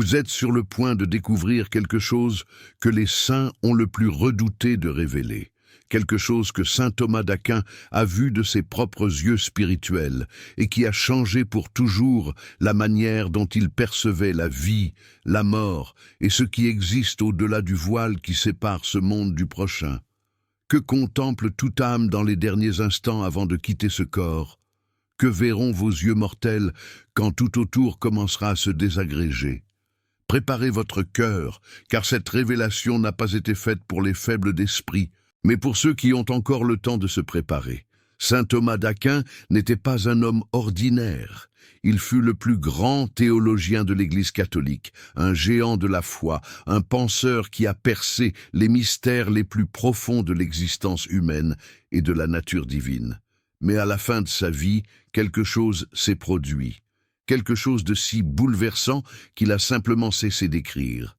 Vous êtes sur le point de découvrir quelque chose que les saints ont le plus redouté de révéler, quelque chose que saint Thomas d'Aquin a vu de ses propres yeux spirituels et qui a changé pour toujours la manière dont il percevait la vie, la mort et ce qui existe au-delà du voile qui sépare ce monde du prochain. Que contemple toute âme dans les derniers instants avant de quitter ce corps? Que verront vos yeux mortels quand tout autour commencera à se désagréger? Préparez votre cœur, car cette révélation n'a pas été faite pour les faibles d'esprit, mais pour ceux qui ont encore le temps de se préparer. Saint Thomas d'Aquin n'était pas un homme ordinaire. Il fut le plus grand théologien de l'Église catholique, un géant de la foi, un penseur qui a percé les mystères les plus profonds de l'existence humaine et de la nature divine. Mais à la fin de sa vie, quelque chose s'est produit. Quelque chose de si bouleversant qu'il a simplement cessé d'écrire.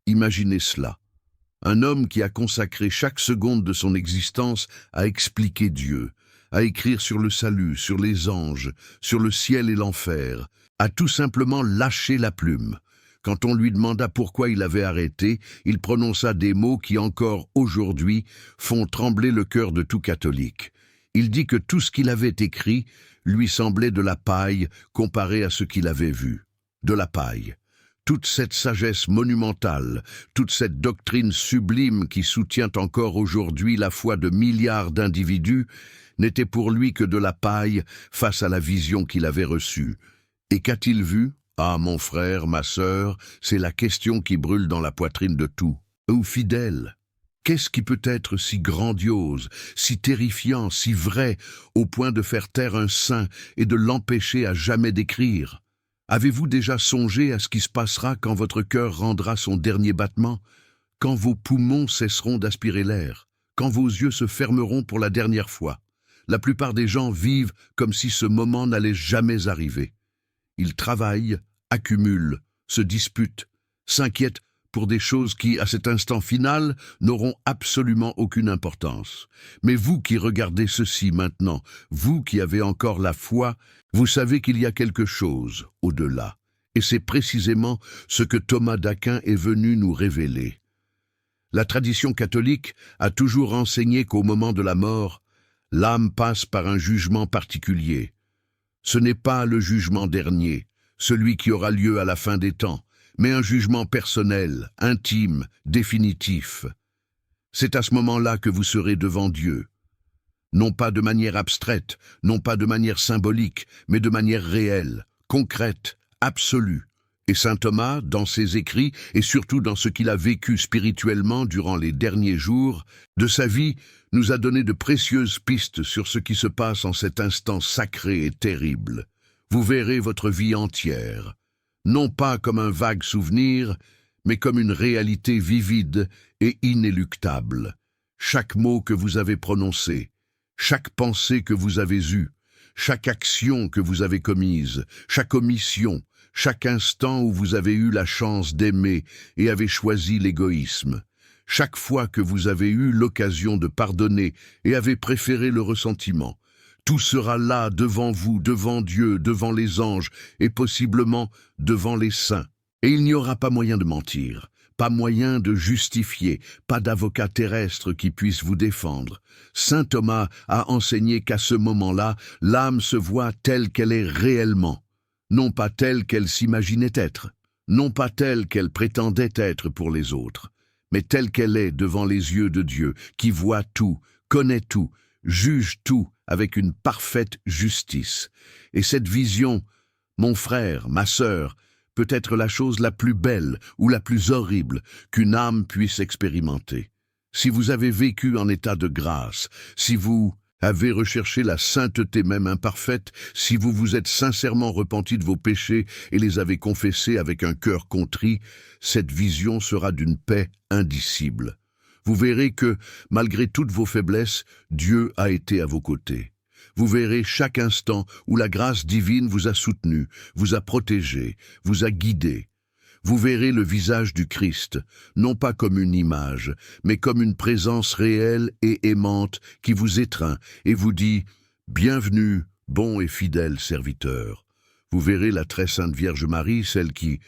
Imaginez cela. Un homme qui a consacré chaque seconde de son existence à expliquer Dieu, à écrire sur le salut, sur les anges, sur le ciel et l'enfer, a tout simplement lâché la plume. Quand on lui demanda pourquoi il avait arrêté, il prononça des mots qui encore aujourd'hui font trembler le cœur de tout catholique. Il dit que tout ce qu'il avait écrit lui semblait de la paille comparé à ce qu'il avait vu. De la paille. Toute cette sagesse monumentale, toute cette doctrine sublime qui soutient encore aujourd'hui la foi de milliards d'individus, n'était pour lui que de la paille face à la vision qu'il avait reçue. Et qu'a-t-il vu? Ah, mon frère, ma sœur, c'est la question qui brûle dans la poitrine de tout. Ô fidèles! Qu'est-ce qui peut être si grandiose, si terrifiant, si vrai, au point de faire taire un saint et de l'empêcher à jamais d'écrire? Avez-vous déjà songé à ce qui se passera quand votre cœur rendra son dernier battement, quand vos poumons cesseront d'aspirer l'air, quand vos yeux se fermeront pour la dernière fois? La plupart des gens vivent comme si ce moment n'allait jamais arriver. Ils travaillent, accumulent, se disputent, s'inquiètent pour des choses qui, à cet instant final, n'auront absolument aucune importance. Mais vous qui regardez ceci maintenant, vous qui avez encore la foi, vous savez qu'il y a quelque chose au-delà. Et c'est précisément ce que Thomas d'Aquin est venu nous révéler. La tradition catholique a toujours enseigné qu'au moment de la mort, l'âme passe par un jugement particulier. Ce n'est pas le jugement dernier, celui qui aura lieu à la fin des temps, mais un jugement personnel, intime, définitif. C'est à ce moment-là que vous serez devant Dieu. Non pas de manière abstraite, non pas de manière symbolique, mais de manière réelle, concrète, absolue. Et saint Thomas, dans ses écrits, et surtout dans ce qu'il a vécu spirituellement durant les derniers jours de sa vie, nous a donné de précieuses pistes sur ce qui se passe en cet instant sacré et terrible. Vous verrez votre vie entière, non pas comme un vague souvenir, mais comme une réalité vivide et inéluctable. Chaque mot que vous avez prononcé, chaque pensée que vous avez eue, chaque action que vous avez commise, chaque omission, chaque instant où vous avez eu la chance d'aimer et avez choisi l'égoïsme, chaque fois que vous avez eu l'occasion de pardonner et avez préféré le ressentiment, tout sera là devant vous, devant Dieu, devant les anges et possiblement devant les saints. Et il n'y aura pas moyen de mentir, pas moyen de justifier, pas d'avocat terrestre qui puisse vous défendre. Saint Thomas a enseigné qu'à ce moment-là, l'âme se voit telle qu'elle est réellement, non pas telle qu'elle s'imaginait être, non pas telle qu'elle prétendait être pour les autres, mais telle qu'elle est devant les yeux de Dieu, qui voit tout, connaît tout, juge tout avec une parfaite justice. Et cette vision, mon frère, ma sœur, peut être la chose la plus belle ou la plus horrible qu'une âme puisse expérimenter. Si vous avez vécu en état de grâce, si vous avez recherché la sainteté même imparfaite, si vous vous êtes sincèrement repenti de vos péchés et les avez confessés avec un cœur contrit, cette vision sera d'une paix indicible. Vous verrez que, malgré toutes vos faiblesses, Dieu a été à vos côtés. Vous verrez chaque instant où la grâce divine vous a soutenu, vous a protégé, vous a guidé. Vous verrez le visage du Christ, non pas comme une image, mais comme une présence réelle et aimante qui vous étreint et vous dit « Bienvenue, bon et fidèle serviteur ». Vous verrez la très sainte Vierge Marie, celle qui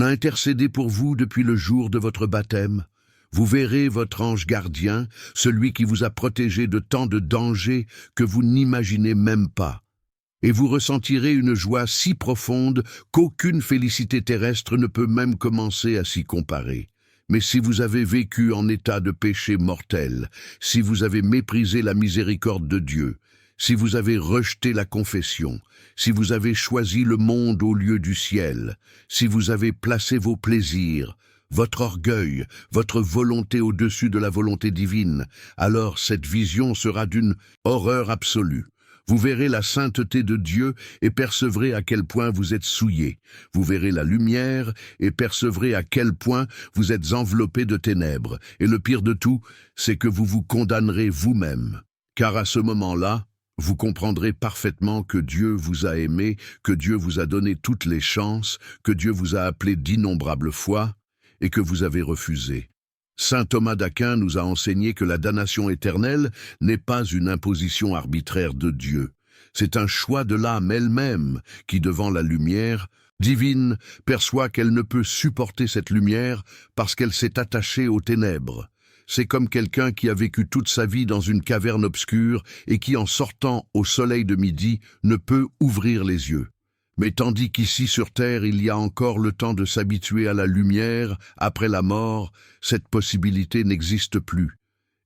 a intercédé pour vous depuis le jour de votre baptême. Vous verrez votre ange gardien, celui qui vous a protégé de tant de dangers que vous n'imaginez même pas. Et vous ressentirez une joie si profonde qu'aucune félicité terrestre ne peut même commencer à s'y comparer. Mais si vous avez vécu en état de péché mortel, si vous avez méprisé la miséricorde de Dieu, si vous avez rejeté la confession, si vous avez choisi le monde au lieu du ciel, si vous avez placé vos plaisirs, votre orgueil, votre volonté au-dessus de la volonté divine, alors cette vision sera d'une horreur absolue. Vous verrez la sainteté de Dieu et percevrez à quel point vous êtes souillés. Vous verrez la lumière et percevrez à quel point vous êtes enveloppés de ténèbres. Et le pire de tout, c'est que vous vous condamnerez vous-même. Car à ce moment-là, vous comprendrez parfaitement que Dieu vous a aimé, que Dieu vous a donné toutes les chances, que Dieu vous a appelé d'innombrables fois, et que vous avez refusé. Saint Thomas d'Aquin nous a enseigné que la damnation éternelle n'est pas une imposition arbitraire de Dieu. C'est un choix de l'âme elle-même qui, devant la lumière divine, perçoit qu'elle ne peut supporter cette lumière parce qu'elle s'est attachée aux ténèbres. C'est comme quelqu'un qui a vécu toute sa vie dans une caverne obscure et qui, en sortant au soleil de midi, ne peut ouvrir les yeux. Mais tandis qu'ici sur terre il y a encore le temps de s'habituer à la lumière, après la mort, cette possibilité n'existe plus.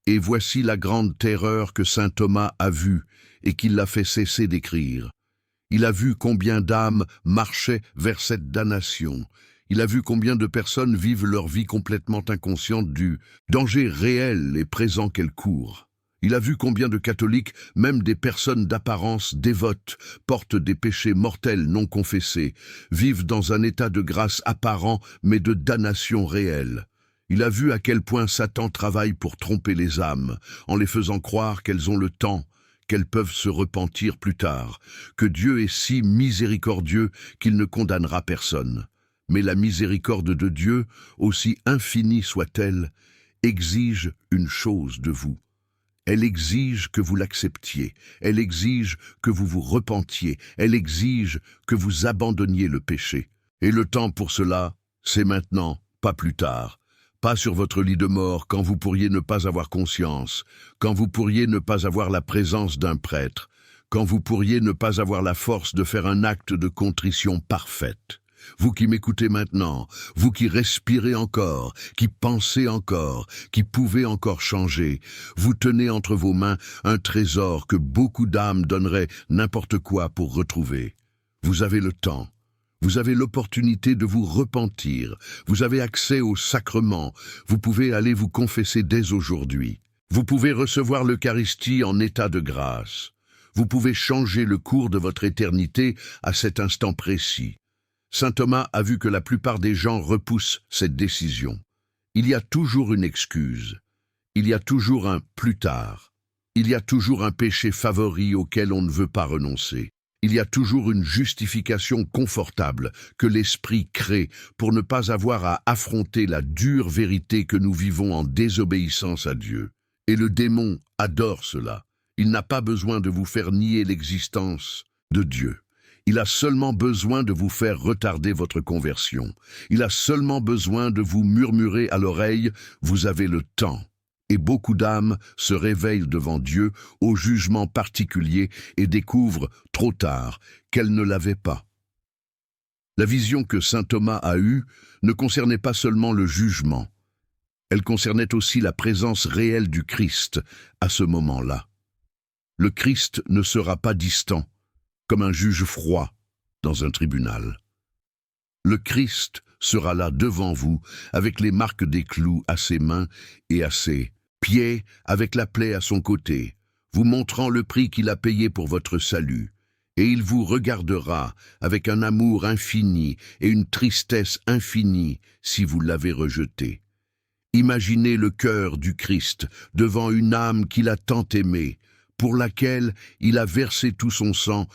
Et voici la grande terreur que saint Thomas a vue et qui l'a fait cesser d'écrire. Il a vu combien d'âmes marchaient vers cette damnation. Il a vu combien de personnes vivent leur vie complètement inconsciente du danger réel et présent qu'elles courent. Il a vu combien de catholiques, même des personnes d'apparence dévotes, portent des péchés mortels non confessés, vivent dans un état de grâce apparent mais de damnation réelle. Il a vu à quel point Satan travaille pour tromper les âmes, en les faisant croire qu'elles ont le temps, qu'elles peuvent se repentir plus tard, que Dieu est si miséricordieux qu'il ne condamnera personne. Mais la miséricorde de Dieu, aussi infinie soit-elle, exige une chose de vous. Elle exige que vous l'acceptiez, elle exige que vous vous repentiez, elle exige que vous abandonniez le péché. Et le temps pour cela, c'est maintenant, pas plus tard. Pas sur votre lit de mort, quand vous pourriez ne pas avoir conscience, quand vous pourriez ne pas avoir la présence d'un prêtre, quand vous pourriez ne pas avoir la force de faire un acte de contrition parfaite. Vous qui m'écoutez maintenant, vous qui respirez encore, qui pensez encore, qui pouvez encore changer, vous tenez entre vos mains un trésor que beaucoup d'âmes donneraient n'importe quoi pour retrouver. Vous avez le temps, vous avez l'opportunité de vous repentir, vous avez accès au sacrement, vous pouvez aller vous confesser dès aujourd'hui. Vous pouvez recevoir l'Eucharistie en état de grâce. Vous pouvez changer le cours de votre éternité à cet instant précis. Saint Thomas a vu que la plupart des gens repoussent cette décision. Il y a toujours une excuse. Il y a toujours un « plus tard ». Il y a toujours un péché favori auquel on ne veut pas renoncer. Il y a toujours une justification confortable que l'esprit crée pour ne pas avoir à affronter la dure vérité que nous vivons en désobéissance à Dieu. Et le démon adore cela. Il n'a pas besoin de vous faire nier l'existence de Dieu. Il a seulement besoin de vous faire retarder votre conversion. Il a seulement besoin de vous murmurer à l'oreille « Vous avez le temps ». Et beaucoup d'âmes se réveillent devant Dieu au jugement particulier et découvrent, trop tard, qu'elles ne l'avaient pas. La vision que saint Thomas a eue ne concernait pas seulement le jugement. Elle concernait aussi la présence réelle du Christ à ce moment-là. Le Christ ne sera pas distant, comme un juge froid dans un tribunal. Le Christ sera là devant vous, avec les marques des clous à ses mains et à ses pieds, avec la plaie à son côté, vous montrant le prix qu'il a payé pour votre salut. Et il vous regardera avec un amour infini et une tristesse infinie si vous l'avez rejeté. Imaginez le cœur du Christ devant une âme qu'il a tant aimée, pour laquelle il a versé tout son sang,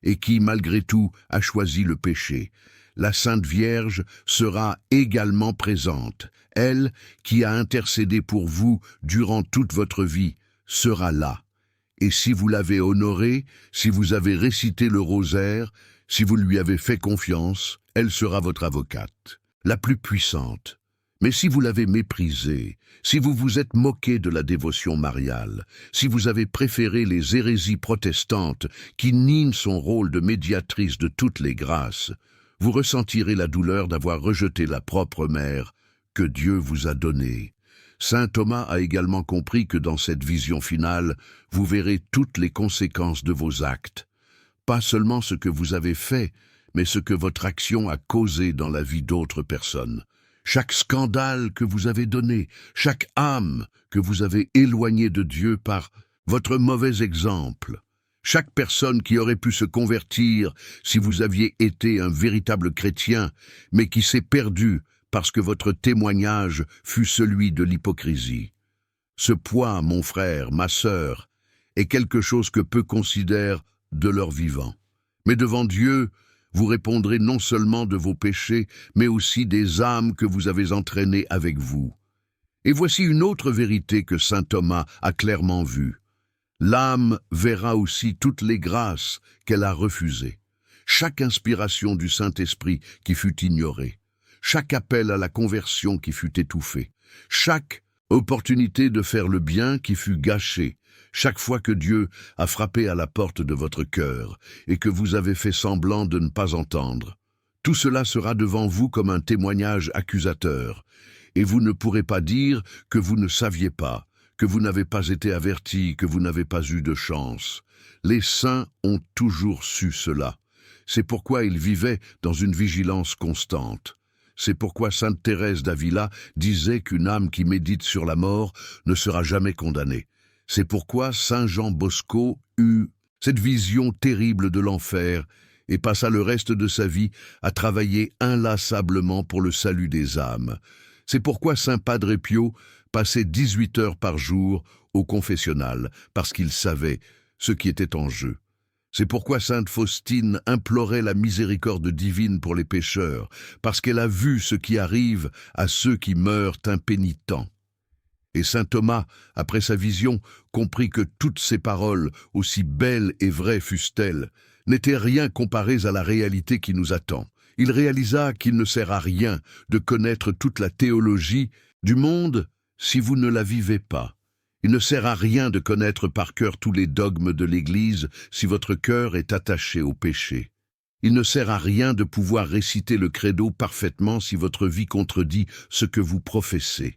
et qui, malgré tout, a choisi le péché. La Sainte Vierge sera également présente. Elle, qui a intercédé pour vous durant toute votre vie, sera là. Et si vous l'avez honorée, si vous avez récité le rosaire, Si vous lui avez fait confiance, elle sera votre avocate, la plus puissante. Mais si vous l'avez méprisée, si vous vous êtes moqué de la dévotion mariale, si vous avez préféré les hérésies protestantes qui nient son rôle de médiatrice de toutes les grâces, vous ressentirez la douleur d'avoir rejeté la propre mère que Dieu vous a donnée. Saint Thomas a également compris que dans cette vision finale, vous verrez toutes les conséquences de vos actes. Pas seulement ce que vous avez fait, mais ce que votre action a causé dans la vie d'autres personnes. Chaque scandale que vous avez donné, chaque âme que vous avez éloignée de Dieu par votre mauvais exemple, chaque personne qui aurait pu se convertir si vous aviez été un véritable chrétien, mais qui s'est perdue parce que votre témoignage fut celui de l'hypocrisie. Ce poids, mon frère, ma sœur, est quelque chose que peu considèrent de leur vivant. Mais devant Dieu, vous répondrez non seulement de vos péchés, mais aussi des âmes que vous avez entraînées avec vous. Et voici une autre vérité que saint Thomas a clairement vue. L'âme verra aussi toutes les grâces qu'elle a refusées, chaque inspiration du Saint-Esprit qui fut ignorée, chaque appel à la conversion qui fut étouffé, chaque opportunité de faire le bien qui fut gâchée, chaque fois que Dieu a frappé à la porte de votre cœur et que vous avez fait semblant de ne pas entendre. Tout cela sera devant vous comme un témoignage accusateur, et vous ne pourrez pas dire que vous ne saviez pas, que vous n'avez pas été averti, que vous n'avez pas eu de chance. Les saints ont toujours su cela. C'est pourquoi ils vivaient dans une vigilance constante. C'est pourquoi sainte Thérèse d'Avila disait qu'une âme qui médite sur la mort ne sera jamais condamnée. C'est pourquoi saint Jean Bosco eut cette vision terrible de l'enfer et passa le reste de sa vie à travailler inlassablement pour le salut des âmes. C'est pourquoi saint Padre Pio passait 18 heures par jour au confessionnal, parce qu'il savait ce qui était en jeu. C'est pourquoi sainte Faustine implorait la miséricorde divine pour les pécheurs, parce qu'elle a vu ce qui arrive à ceux qui meurent impénitents. Et saint Thomas, après sa vision, comprit que toutes ces paroles, aussi belles et vraies fussent-elles, n'étaient rien comparées à la réalité qui nous attend. Il réalisa qu'il ne sert à rien de connaître toute la théologie du monde si vous ne la vivez pas. Il ne sert à rien de connaître par cœur tous les dogmes de l'Église si votre cœur est attaché au péché. Il ne sert à rien de pouvoir réciter le credo parfaitement si votre vie contredit ce que vous professez.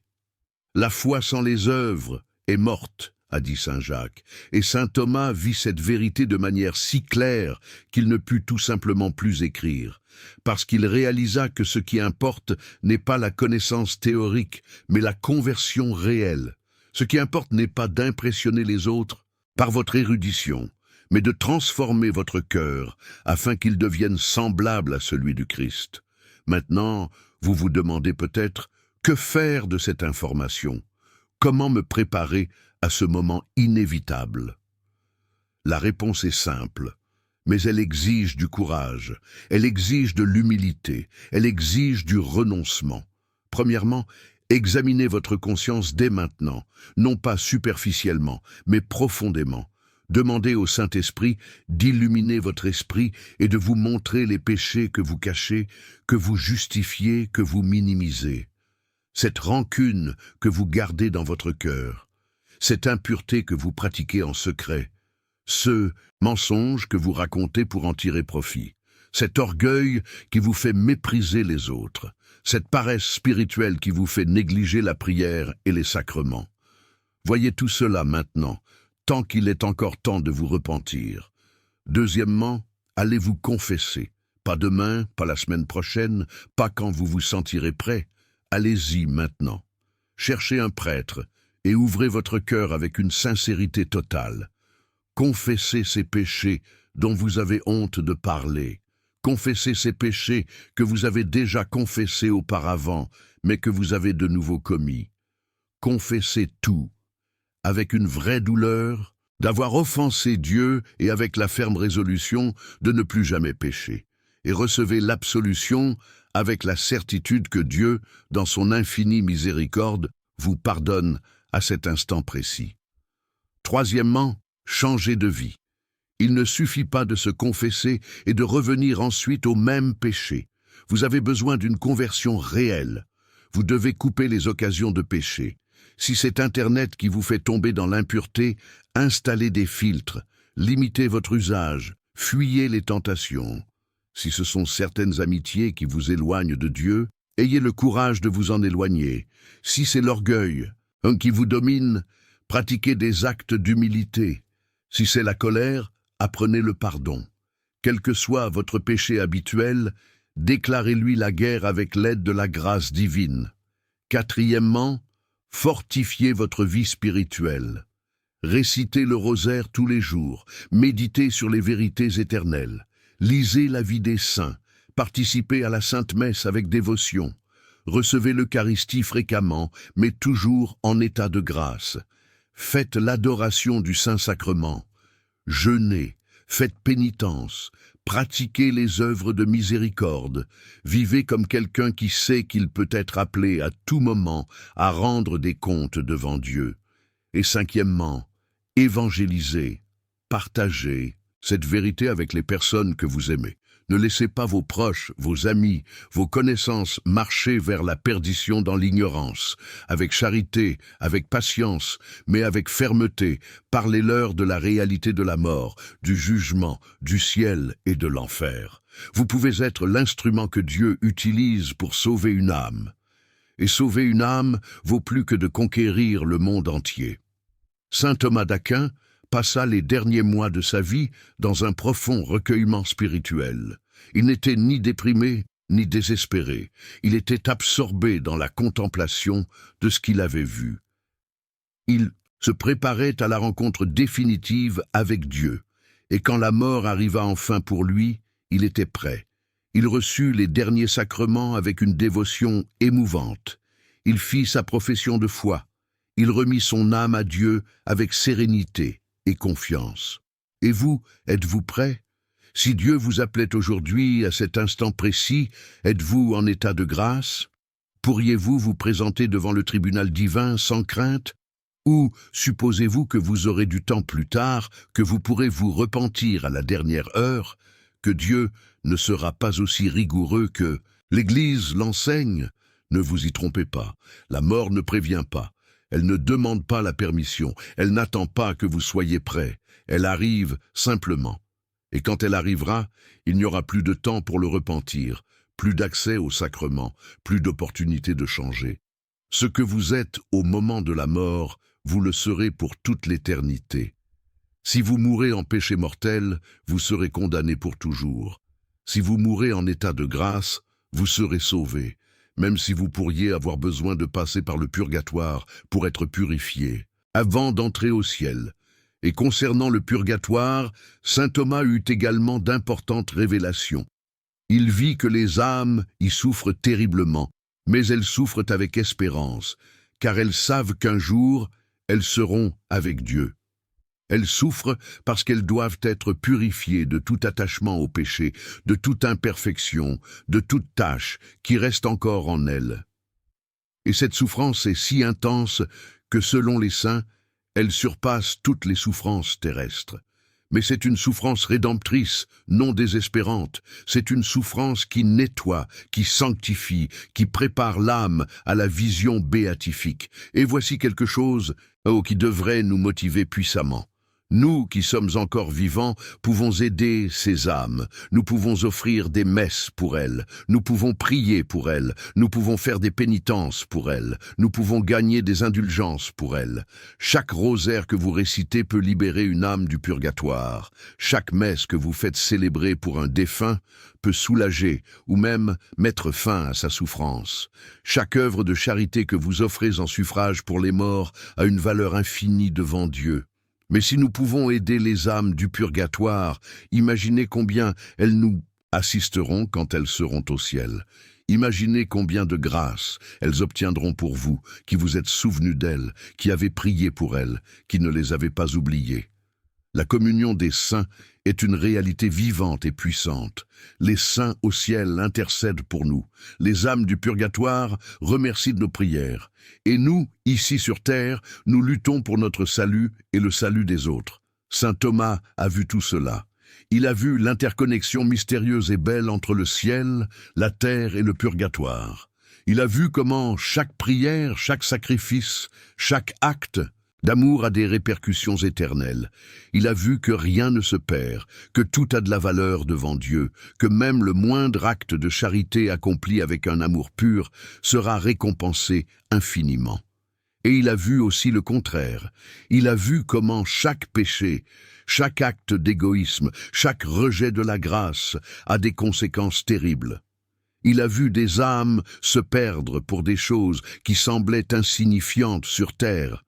La foi sans les œuvres est morte, a dit saint Jacques, et saint Thomas vit cette vérité de manière si claire qu'il ne put tout simplement plus écrire, parce qu'il réalisa que ce qui importe n'est pas la connaissance théorique, mais la conversion réelle. Ce qui importe n'est pas d'impressionner les autres par votre érudition, mais de transformer votre cœur afin qu'il devienne semblable à celui du Christ. Maintenant, vous vous demandez peut-être, que faire de cette information? Comment me préparer à ce moment inévitable? La réponse est simple, mais elle exige du courage, elle exige de l'humilité, elle exige du renoncement. Premièrement, examinez votre conscience dès maintenant, non pas superficiellement, mais profondément. Demandez au Saint-Esprit d'illuminer votre esprit et de vous montrer les péchés que vous cachez, que vous justifiez, que vous minimisez. Cette rancune que vous gardez dans votre cœur, cette impureté que vous pratiquez en secret, ce mensonge que vous racontez pour en tirer profit, cet orgueil qui vous fait mépriser les autres, cette paresse spirituelle qui vous fait négliger la prière et les sacrements. Voyez tout cela maintenant, tant qu'il est encore temps de vous repentir. Deuxièmement, allez vous confesser. Pas demain, pas la semaine prochaine, pas quand vous vous sentirez prêt. Allez-y maintenant. Cherchez un prêtre et ouvrez votre cœur avec une sincérité totale. Confessez ces péchés dont vous avez honte de parler. Confessez ces péchés que vous avez déjà confessés auparavant, mais que vous avez de nouveau commis. Confessez tout, avec une vraie douleur, d'avoir offensé Dieu et avec la ferme résolution de ne plus jamais pécher. Et recevez l'absolution avec la certitude que Dieu, dans son infinie miséricorde, vous pardonne à cet instant précis. Troisièmement, changez de vie. Il ne suffit pas de se confesser et de revenir ensuite au même péché. Vous avez besoin d'une conversion réelle. Vous devez couper les occasions de péché. Si c'est Internet qui vous fait tomber dans l'impureté, installez des filtres, limitez votre usage, fuyez les tentations. Si ce sont certaines amitiés qui vous éloignent de Dieu, ayez le courage de vous en éloigner. Si c'est l'orgueil qui vous domine, pratiquez des actes d'humilité. Si c'est la colère, apprenez le pardon. Quel que soit votre péché habituel, déclarez-lui la guerre avec l'aide de la grâce divine. Quatrièmement, fortifiez votre vie spirituelle. Récitez le rosaire tous les jours, méditez sur les vérités éternelles, lisez la vie des saints, participez à la Sainte Messe avec dévotion, recevez l'Eucharistie fréquemment, mais toujours en état de grâce. Faites l'adoration du Saint-Sacrement, jeûnez, faites pénitence, pratiquez les œuvres de miséricorde, vivez comme quelqu'un qui sait qu'il peut être appelé à tout moment à rendre des comptes devant Dieu. Et cinquièmement, évangélisez, partagez cette vérité avec les personnes que vous aimez. Ne laissez pas vos proches, vos amis, vos connaissances marcher vers la perdition dans l'ignorance. Avec charité, avec patience, mais avec fermeté, parlez-leur de la réalité de la mort, du jugement, du ciel et de l'enfer. Vous pouvez être l'instrument que Dieu utilise pour sauver une âme. Et sauver une âme vaut plus que de conquérir le monde entier. Saint Thomas d'Aquin passa les derniers mois de sa vie dans un profond recueillement spirituel. Il n'était ni déprimé, ni désespéré. Il était absorbé dans la contemplation de ce qu'il avait vu. Il se préparait à la rencontre définitive avec Dieu, et quand la mort arriva enfin pour lui, il était prêt. Il reçut les derniers sacrements avec une dévotion émouvante. Il fit sa profession de foi. Il remit son âme à Dieu avec sérénité et confiance. Et vous, êtes-vous prêt? Si Dieu vous appelait aujourd'hui à cet instant précis, êtes-vous en état de grâce? Pourriez-vous vous présenter devant le tribunal divin sans crainte? Ou supposez-vous que vous aurez du temps plus tard, que vous pourrez vous repentir à la dernière heure, que Dieu ne sera pas aussi rigoureux que l'Église l'enseigne? Ne vous y trompez pas, la mort ne prévient pas. Elle ne demande pas la permission, elle n'attend pas que vous soyez prêts, elle arrive simplement. Et quand elle arrivera, il n'y aura plus de temps pour le repentir, plus d'accès au sacrement, plus d'opportunité de changer. Ce que vous êtes au moment de la mort, vous le serez pour toute l'éternité. Si vous mourrez en péché mortel, vous serez condamné pour toujours. Si vous mourrez en état de grâce, vous serez sauvé, même si vous pourriez avoir besoin de passer par le purgatoire pour être purifié, avant d'entrer au ciel. Et concernant le purgatoire, saint Thomas eut également d'importantes révélations. Il vit que les âmes y souffrent terriblement, mais elles souffrent avec espérance, car elles savent qu'un jour, elles seront avec Dieu. Elles souffrent parce qu'elles doivent être purifiées de tout attachement au péché, de toute imperfection, de toute tâche qui reste encore en elles. Et cette souffrance est si intense que, selon les saints, elle surpasse toutes les souffrances terrestres. Mais c'est une souffrance rédemptrice, non désespérante. C'est une souffrance qui nettoie, qui sanctifie, qui prépare l'âme à la vision béatifique. Et voici quelque chose qui devrait nous motiver puissamment. Nous, qui sommes encore vivants, pouvons aider ces âmes. Nous pouvons offrir des messes pour elles. Nous pouvons prier pour elles. Nous pouvons faire des pénitences pour elles. Nous pouvons gagner des indulgences pour elles. Chaque rosaire que vous récitez peut libérer une âme du purgatoire. Chaque messe que vous faites célébrer pour un défunt peut soulager ou même mettre fin à sa souffrance. Chaque œuvre de charité que vous offrez en suffrage pour les morts a une valeur infinie devant Dieu. Mais si nous pouvons aider les âmes du purgatoire, imaginez combien elles nous assisteront quand elles seront au ciel. Imaginez combien de grâces elles obtiendront pour vous, qui vous êtes souvenus d'elles, qui avez prié pour elles, qui ne les avez pas oubliées. La communion des saints est une réalité vivante et puissante. Les saints au ciel intercèdent pour nous. Les âmes du purgatoire remercient de nos prières. Et nous, ici sur terre, nous luttons pour notre salut et le salut des autres. Saint Thomas a vu tout cela. Il a vu l'interconnexion mystérieuse et belle entre le ciel, la terre et le purgatoire. Il a vu comment chaque prière, chaque sacrifice, chaque acte d'amour a des répercussions éternelles. Il a vu que rien ne se perd, que tout a de la valeur devant Dieu, que même le moindre acte de charité accompli avec un amour pur sera récompensé infiniment. Et il a vu aussi le contraire. Il a vu comment chaque péché, chaque acte d'égoïsme, chaque rejet de la grâce a des conséquences terribles. Il a vu des âmes se perdre pour des choses qui semblaient insignifiantes sur terre,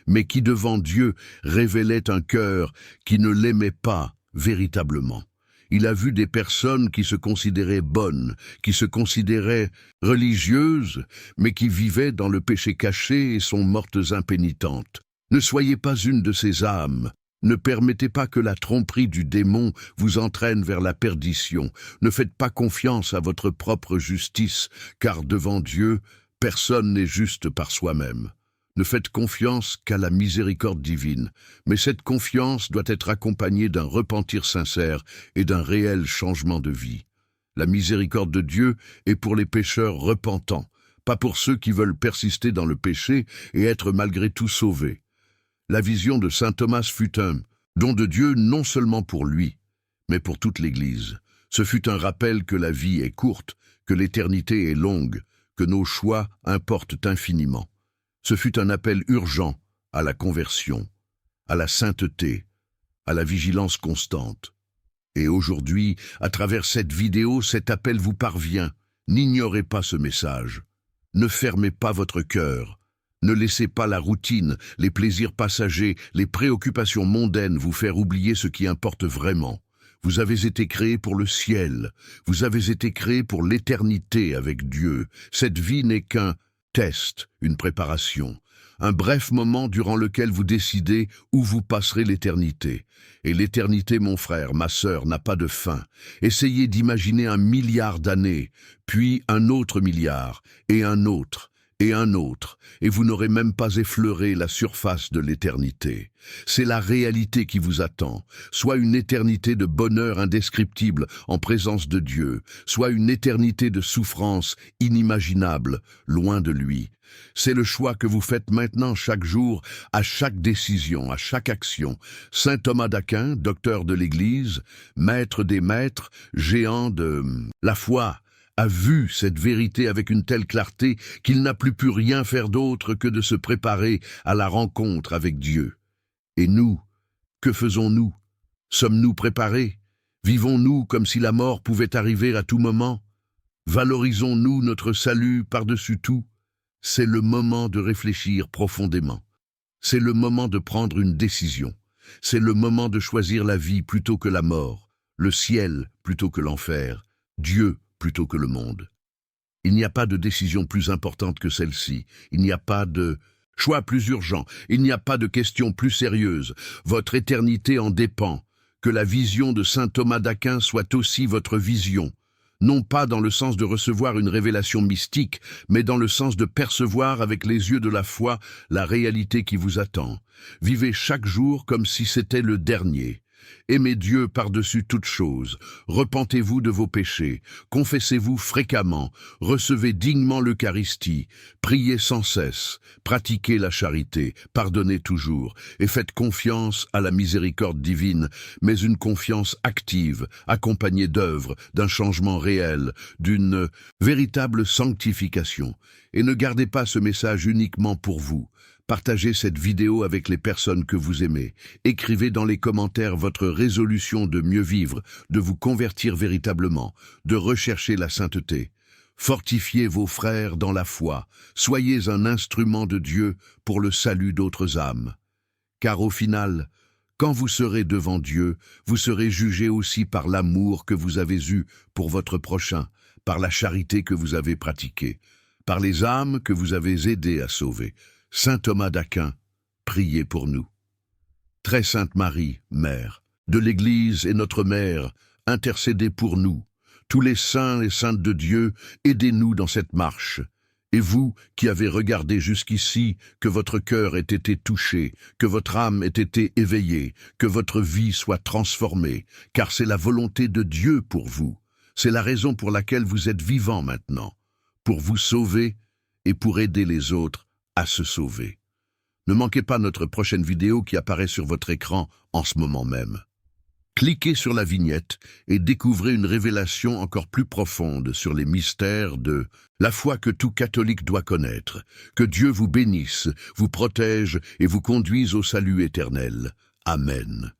mais qui devant Dieu révélaient un cœur qui ne l'aimait pas véritablement. Il a vu des personnes qui se considéraient bonnes, qui se considéraient religieuses, mais qui vivaient dans le péché caché et sont mortes impénitentes. Ne soyez pas une de ces âmes. Ne permettez pas que la tromperie du démon vous entraîne vers la perdition. Ne faites pas confiance à votre propre justice, car devant Dieu, personne n'est juste par soi-même. Ne faites confiance qu'à la miséricorde divine, mais cette confiance doit être accompagnée d'un repentir sincère et d'un réel changement de vie. La miséricorde de Dieu est pour les pécheurs repentants, pas pour ceux qui veulent persister dans le péché et être malgré tout sauvés. La vision de saint Thomas fut un don de Dieu non seulement pour lui, mais pour toute l'Église. Ce fut un rappel que la vie est courte, que l'éternité est longue, que nos choix importent infiniment. Ce fut un appel urgent à la conversion, à la sainteté, à la vigilance constante. Et aujourd'hui, à travers cette vidéo, cet appel vous parvient. N'ignorez pas ce message. Ne fermez pas votre cœur. Ne laissez pas la routine, les plaisirs passagers, les préoccupations mondaines vous faire oublier ce qui importe vraiment. Vous avez été créé pour le ciel. Vous avez été créé pour l'éternité avec Dieu. Cette vie n'est qu'un test, une préparation, un bref moment durant lequel vous décidez où vous passerez l'éternité. Et l'éternité, mon frère, ma sœur, n'a pas de fin. Essayez d'imaginer 1 milliard d'années, puis un autre milliard, et un autre, et vous n'aurez même pas effleuré la surface de l'éternité. C'est la réalité qui vous attend, soit une éternité de bonheur indescriptible en présence de Dieu, soit une éternité de souffrance inimaginable, loin de lui. C'est le choix que vous faites maintenant chaque jour, à chaque décision, à chaque action. Saint Thomas d'Aquin, docteur de l'Église, maître des maîtres, géant de la foi, a vu cette vérité avec une telle clarté qu'il n'a plus pu rien faire d'autre que de se préparer à la rencontre avec Dieu. Et nous, que faisons-nous? Sommes-nous préparés? Vivons-nous comme si la mort pouvait arriver à tout moment? Valorisons-nous notre salut par-dessus tout? C'est le moment de réfléchir profondément. C'est le moment de prendre une décision. C'est le moment de choisir la vie plutôt que la mort, le ciel plutôt que l'enfer, Dieu plutôt que le monde. Il n'y a pas de décision plus importante que celle-ci. Il n'y a pas de choix plus urgent. Il n'y a pas de question plus sérieuse. Votre éternité en dépend. Que la vision de saint Thomas d'Aquin soit aussi votre vision. Non pas dans le sens de recevoir une révélation mystique, mais dans le sens de percevoir avec les yeux de la foi la réalité qui vous attend. Vivez chaque jour comme si c'était le dernier. Aimez Dieu par-dessus toute chose, repentez-vous de vos péchés, confessez-vous fréquemment, recevez dignement l'Eucharistie, priez sans cesse, pratiquez la charité, pardonnez toujours, et faites confiance à la miséricorde divine, mais une confiance active, accompagnée d'œuvres, d'un changement réel, d'une véritable sanctification. Et ne gardez pas ce message uniquement pour vous. Partagez cette vidéo avec les personnes que vous aimez. Écrivez dans les commentaires votre résolution de mieux vivre, de vous convertir véritablement, de rechercher la sainteté. Fortifiez vos frères dans la foi. Soyez un instrument de Dieu pour le salut d'autres âmes. Car au final, quand vous serez devant Dieu, vous serez jugé aussi par l'amour que vous avez eu pour votre prochain, par la charité que vous avez pratiquée, par les âmes que vous avez aidées à sauver. Saint Thomas d'Aquin, priez pour nous. Très Sainte Marie, Mère de l'Église et notre Mère, intercédez pour nous. Tous les saints et saintes de Dieu, aidez-nous dans cette marche. Et vous, qui avez regardé jusqu'ici, que votre cœur ait été touché, que votre âme ait été éveillée, que votre vie soit transformée, car c'est la volonté de Dieu pour vous. C'est la raison pour laquelle vous êtes vivant maintenant, pour vous sauver et pour aider les autres à se sauver. Ne manquez pas notre prochaine vidéo qui apparaît sur votre écran en ce moment même. Cliquez sur la vignette et découvrez une révélation encore plus profonde sur les mystères de la foi que tout catholique doit connaître. Que Dieu vous bénisse, vous protège et vous conduise au salut éternel. Amen.